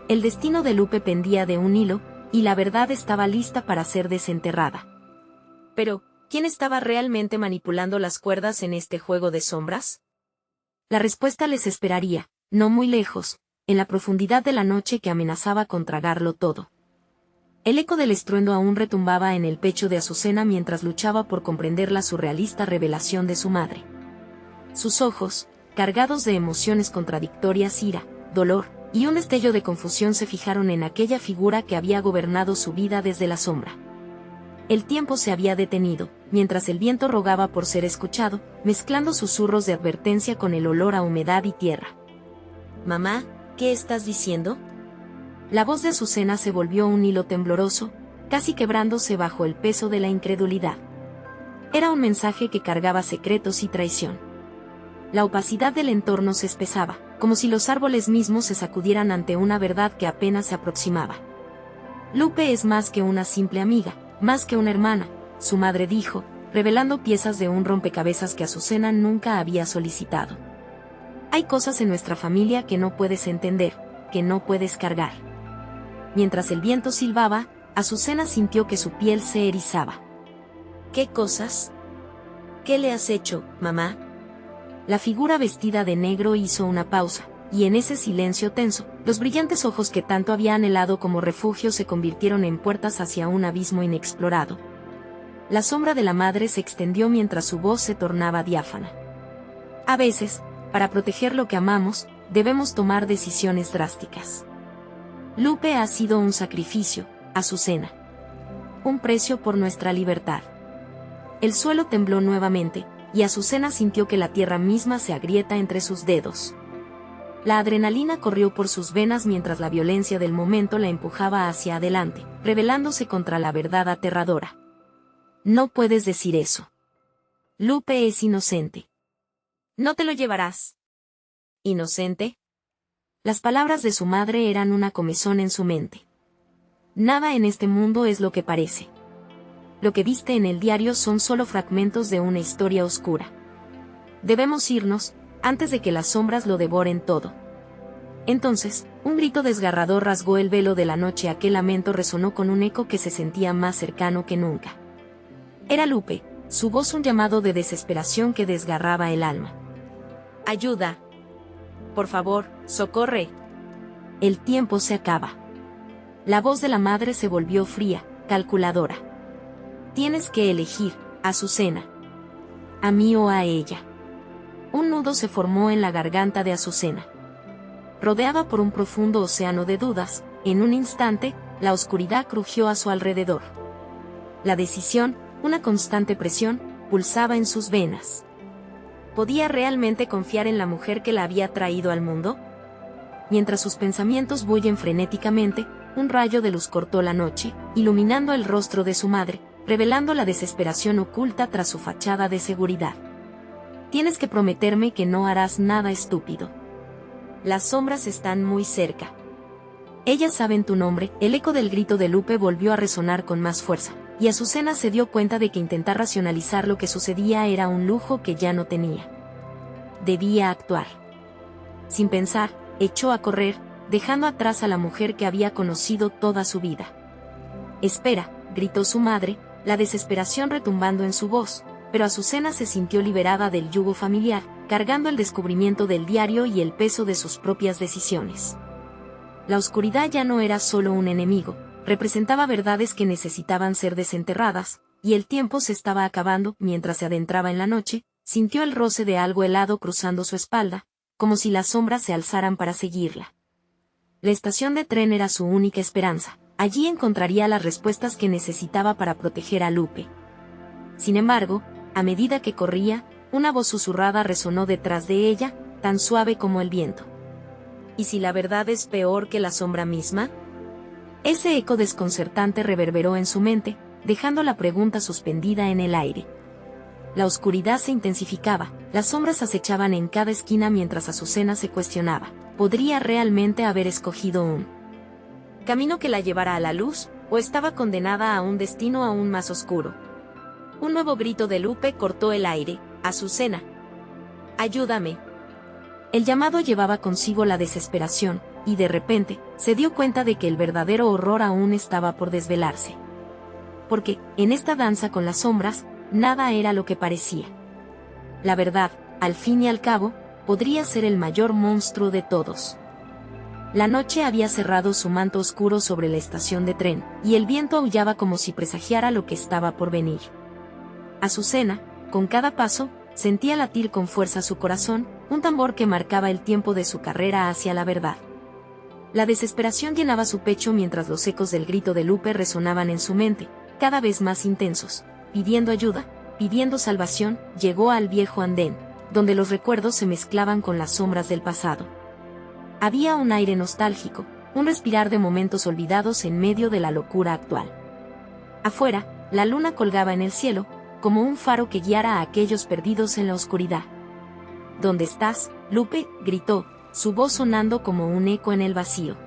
El destino de Lupe pendía de un hilo, y la verdad estaba lista para ser desenterrada. Pero, ¿quién estaba realmente manipulando las cuerdas en este juego de sombras? La respuesta les esperaría, no muy lejos, en la profundidad de la noche que amenazaba con tragarlo todo. El eco del estruendo aún retumbaba en el pecho de Azucena mientras luchaba por comprender la surrealista revelación de su madre. Sus ojos, cargados de emociones contradictorias, ira, dolor, y un destello de confusión, se fijaron en aquella figura que había gobernado su vida desde la sombra. El tiempo se había detenido, mientras el viento rogaba por ser escuchado, mezclando susurros de advertencia con el olor a humedad y tierra. «Mamá, ¿qué estás diciendo?». La voz de Azucena se volvió un hilo tembloroso, casi quebrándose bajo el peso de la incredulidad. Era un mensaje que cargaba secretos y traición. La opacidad del entorno se espesaba, como si los árboles mismos se sacudieran ante una verdad que apenas se aproximaba. Lupe es más que una simple amiga, más que una hermana, su madre dijo, revelando piezas de un rompecabezas que Azucena nunca había solicitado. Hay cosas en nuestra familia que no puedes entender, que no puedes cargar. Mientras el viento silbaba, Azucena sintió que su piel se erizaba. ¿Qué cosas? ¿Qué le has hecho, mamá? La figura vestida de negro hizo una pausa, y en ese silencio tenso, los brillantes ojos que tanto había anhelado como refugio se convirtieron en puertas hacia un abismo inexplorado. La sombra de la madre se extendió mientras su voz se tornaba diáfana. A veces, para proteger lo que amamos, debemos tomar decisiones drásticas. Lupe ha sido un sacrificio, Azucena. Un precio por nuestra libertad. El suelo tembló nuevamente, y Azucena sintió que la tierra misma se agrieta entre sus dedos. La adrenalina corrió por sus venas mientras la violencia del momento la empujaba hacia adelante, rebelándose contra la verdad aterradora. No puedes decir eso. Lupe es inocente. No te lo llevarás. ¿Inocente? Las palabras de su madre eran una comezón en su mente. Nada en este mundo es lo que parece. Lo que viste en el diario son solo fragmentos de una historia oscura. Debemos irnos, antes de que las sombras lo devoren todo. Entonces, un grito desgarrador rasgó el velo de la noche. Aquel lamento resonó con un eco que se sentía más cercano que nunca. Era Lupe, su voz un llamado de desesperación que desgarraba el alma. ¡Ayuda! Por favor, socorre. El tiempo se acaba. La voz de la madre se volvió fría, calculadora. Tienes que elegir, Azucena. A mí o a ella. Un nudo se formó en la garganta de Azucena. Rodeada por un profundo océano de dudas, en un instante, la oscuridad crujió a su alrededor. La decisión, una constante presión, pulsaba en sus venas. ¿Podía realmente confiar en la mujer que la había traído al mundo? Mientras sus pensamientos bullen frenéticamente, un rayo de luz cortó la noche, iluminando el rostro de su madre, revelando la desesperación oculta tras su fachada de seguridad. Tienes que prometerme que no harás nada estúpido. Las sombras están muy cerca. Ellas saben tu nombre. El eco del grito de Lupe volvió a resonar con más fuerza, y Azucena se dio cuenta de que intentar racionalizar lo que sucedía era un lujo que ya no tenía. Debía actuar. Sin pensar, echó a correr, dejando atrás a la mujer que había conocido toda su vida. «Espera», gritó su madre, la desesperación retumbando en su voz, pero Azucena se sintió liberada del yugo familiar, cargando el descubrimiento del diario y el peso de sus propias decisiones. La oscuridad ya no era solo un enemigo, representaba verdades que necesitaban ser desenterradas, y el tiempo se estaba acabando. Mientras se adentraba en la noche, sintió el roce de algo helado cruzando su espalda, como si las sombras se alzaran para seguirla. La estación de tren era su única esperanza. Allí encontraría las respuestas que necesitaba para proteger a Lupe. Sin embargo, a medida que corría, una voz susurrada resonó detrás de ella, tan suave como el viento. ¿Y si la verdad es peor que la sombra misma? Ese eco desconcertante reverberó en su mente, dejando la pregunta suspendida en el aire. La oscuridad se intensificaba, las sombras acechaban en cada esquina mientras Azucena se cuestionaba. ¿Podría realmente haber escogido un camino que la llevara a la luz, o estaba condenada a un destino aún más oscuro? Un nuevo grito de Lupe cortó el aire. «Azucena. Ayúdame». El llamado llevaba consigo la desesperación, y de repente, se dio cuenta de que el verdadero horror aún estaba por desvelarse. Porque, en esta danza con las sombras, nada era lo que parecía. La verdad, al fin y al cabo, podría ser el mayor monstruo de todos. La noche había cerrado su manto oscuro sobre la estación de tren, y el viento aullaba como si presagiara lo que estaba por venir. Azucena, con cada paso, sentía latir con fuerza su corazón, un tambor que marcaba el tiempo de su carrera hacia la verdad. La desesperación llenaba su pecho mientras los ecos del grito de Lupe resonaban en su mente, cada vez más intensos. Pidiendo ayuda, pidiendo salvación, llegó al viejo andén, donde los recuerdos se mezclaban con las sombras del pasado. Había un aire nostálgico, un respirar de momentos olvidados en medio de la locura actual. Afuera, la luna colgaba en el cielo, como un faro que guiara a aquellos perdidos en la oscuridad. ¿Dónde estás, Lupe?, gritó, su voz sonando como un eco en el vacío.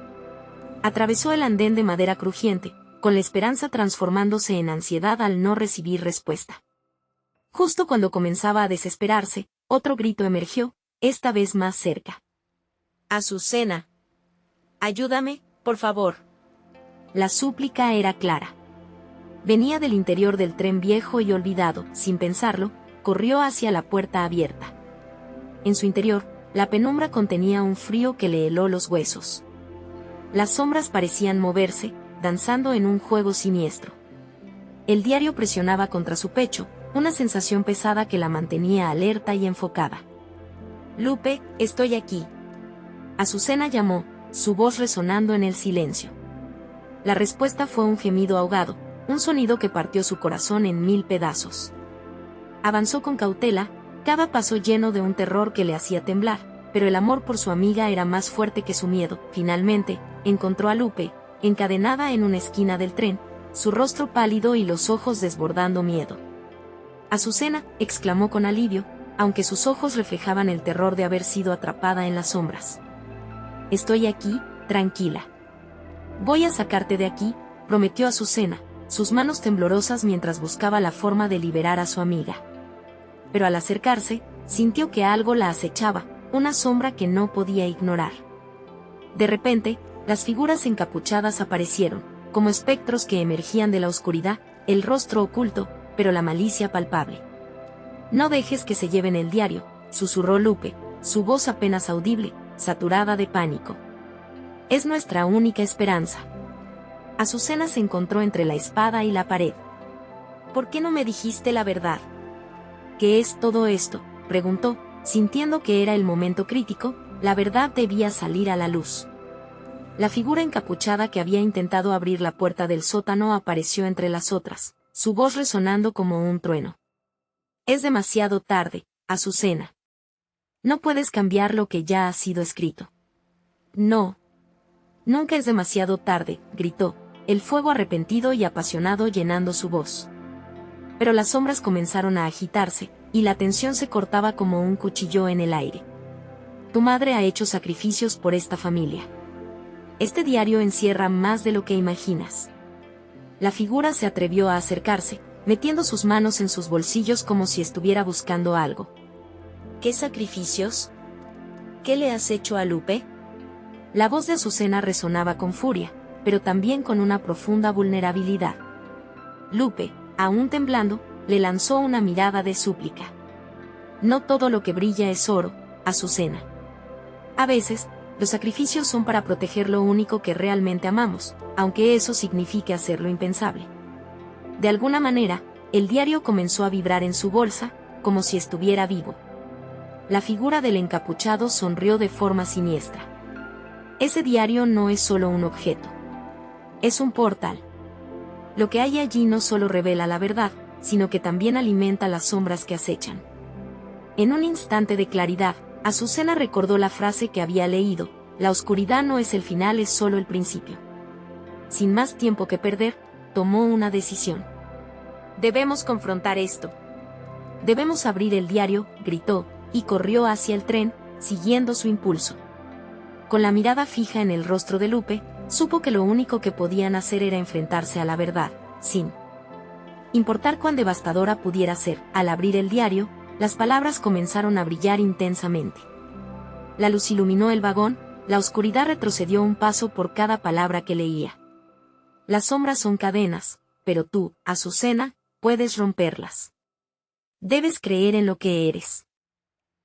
Atravesó el andén de madera crujiente, con la esperanza transformándose en ansiedad al no recibir respuesta. Justo cuando comenzaba a desesperarse, otro grito emergió, esta vez más cerca. «Azucena. Ayúdame, por favor». La súplica era clara. Venía del interior del tren viejo y olvidado. Sin pensarlo, corrió hacia la puerta abierta. En su interior, la penumbra contenía un frío que le heló los huesos. Las sombras parecían moverse, danzando en un juego siniestro. El diario presionaba contra su pecho, una sensación pesada que la mantenía alerta y enfocada. «Lupe, estoy aquí». Azucena llamó, su voz resonando en el silencio. La respuesta fue un gemido ahogado, un sonido que partió su corazón en 1000 pedazos. Avanzó con cautela, cada paso lleno de un terror que le hacía temblar, pero el amor por su amiga era más fuerte que su miedo. Finalmente, encontró a Lupe, encadenada en una esquina del tren, su rostro pálido y los ojos desbordando miedo. «Azucena», exclamó con alivio, aunque sus ojos reflejaban el terror de haber sido atrapada en las sombras. «Estoy aquí, tranquila. Voy a sacarte de aquí», prometió Azucena, sus manos temblorosas mientras buscaba la forma de liberar a su amiga. Pero al acercarse, sintió que algo la acechaba, una sombra que no podía ignorar. De repente, las figuras encapuchadas aparecieron, como espectros que emergían de la oscuridad, el rostro oculto, pero la malicia palpable. «No dejes que se lleven el diario», susurró Lupe, su voz apenas audible, saturada de pánico. «Es nuestra única esperanza». Azucena se encontró entre la espada y la pared. «¿Por qué no me dijiste la verdad?» «¿Qué es todo esto?», preguntó, sintiendo que era el momento crítico. La verdad debía salir a la luz. La figura encapuchada que había intentado abrir la puerta del sótano apareció entre las otras, su voz resonando como un trueno. «Es demasiado tarde, Azucena. No puedes cambiar lo que ya ha sido escrito». «No. Nunca es demasiado tarde», gritó, el fuego arrepentido y apasionado llenando su voz. Pero las sombras comenzaron a agitarse, y la tensión se cortaba como un cuchillo en el aire. «Tu madre ha hecho sacrificios por esta familia. Este diario encierra más de lo que imaginas». La figura se atrevió a acercarse, metiendo sus manos en sus bolsillos como si estuviera buscando algo. «¿Qué sacrificios? ¿Qué le has hecho a Lupe?» La voz de Azucena resonaba con furia, pero también con una profunda vulnerabilidad. Lupe, aún temblando, le lanzó una mirada de súplica. «No todo lo que brilla es oro, Azucena. A veces, los sacrificios son para proteger lo único que realmente amamos, aunque eso signifique hacer lo impensable». De alguna manera, el diario comenzó a vibrar en su bolsa, como si estuviera vivo. La figura del encapuchado sonrió de forma siniestra. «Ese diario no es solo un objeto. Es un portal. Lo que hay allí no solo revela la verdad, sino que también alimenta las sombras que acechan». En un instante de claridad, Azucena recordó la frase que había leído: «La oscuridad no es el final, es solo el principio». Sin más tiempo que perder, tomó una decisión. «Debemos confrontar esto. Debemos abrir el diario», gritó, y corrió hacia el tren, siguiendo su impulso. Con la mirada fija en el rostro de Lupe, supo que lo único que podían hacer era enfrentarse a la verdad, sin importar cuán devastadora pudiera ser. Al abrir el diario, las palabras comenzaron a brillar intensamente. La luz iluminó el vagón, la oscuridad retrocedió un paso por cada palabra que leía. «Las sombras son cadenas, pero tú, Azucena, puedes romperlas. Debes creer en lo que eres».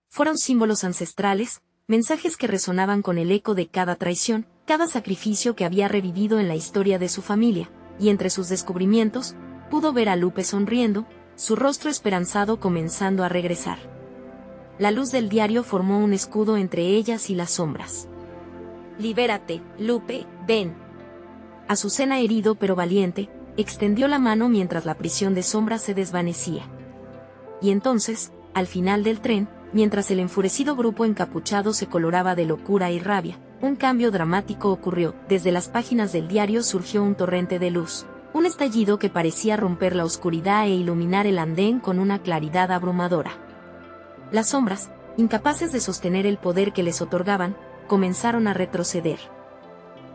Fueron símbolos ancestrales, mensajes que resonaban con el eco de cada traición, cada sacrificio que había revivido en la historia de su familia, y entre sus descubrimientos, pudo ver a Lupe sonriendo, su rostro esperanzado comenzando a regresar. La luz del diario formó un escudo entre ellas y las sombras. «Libérate, Lupe, ven». Azucena, herido pero valiente, extendió la mano mientras la prisión de sombras se desvanecía. Y entonces, al final del tren, mientras el enfurecido grupo encapuchado se coloraba de locura y rabia, un cambio dramático ocurrió. Desde las páginas del diario surgió un torrente de luz, un estallido que parecía romper la oscuridad e iluminar el andén con una claridad abrumadora. Las sombras, incapaces de sostener el poder que les otorgaban, comenzaron a retroceder.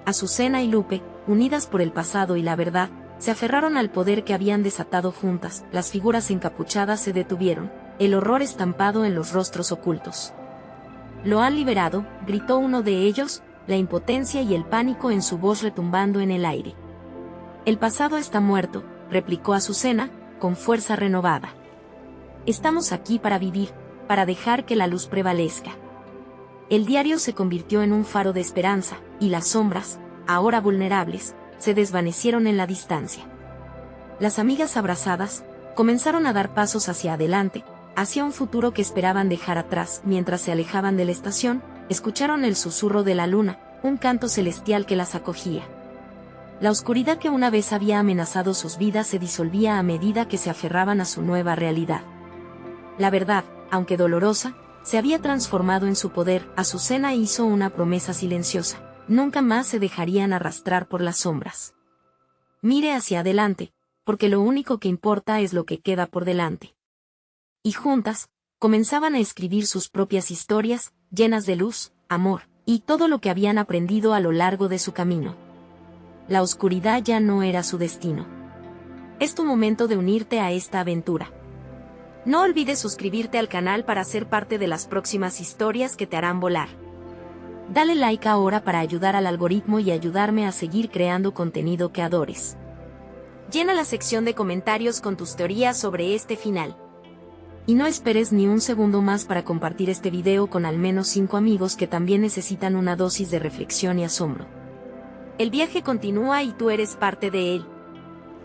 Azucena y Lupe, unidas por el pasado y la verdad, se aferraron al poder que habían desatado juntas. Las figuras encapuchadas se detuvieron, el horror estampado en los rostros ocultos. «Lo han liberado», gritó uno de ellos, la impotencia y el pánico en su voz retumbando en el aire. «El pasado está muerto», replicó Azucena, con fuerza renovada. «Estamos aquí para vivir, para dejar que la luz prevalezca». El diario se convirtió en un faro de esperanza, y las sombras, ahora vulnerables, se desvanecieron en la distancia. Las amigas abrazadas, comenzaron a dar pasos hacia adelante, hacia un futuro que esperaban dejar atrás. Mientras se alejaban de la estación, escucharon el susurro de la luna, un canto celestial que las acogía. La oscuridad que una vez había amenazado sus vidas se disolvía a medida que se aferraban a su nueva realidad. La verdad, aunque dolorosa, se había transformado en su poder. Azucena hizo una promesa silenciosa: nunca más se dejarían arrastrar por las sombras. «Mire hacia adelante, porque lo único que importa es lo que queda por delante». Y juntas, comenzaban a escribir sus propias historias, llenas de luz, amor, y todo lo que habían aprendido a lo largo de su camino. La oscuridad ya no era su destino. Es tu momento de unirte a esta aventura. No olvides suscribirte al canal para ser parte de las próximas historias que te harán volar. Dale like ahora para ayudar al algoritmo y ayudarme a seguir creando contenido que adores. Llena la sección de comentarios con tus teorías sobre este final. Y no esperes ni un segundo más para compartir este video con al menos 5 amigos que también necesitan una dosis de reflexión y asombro. El viaje continúa y tú eres parte de él.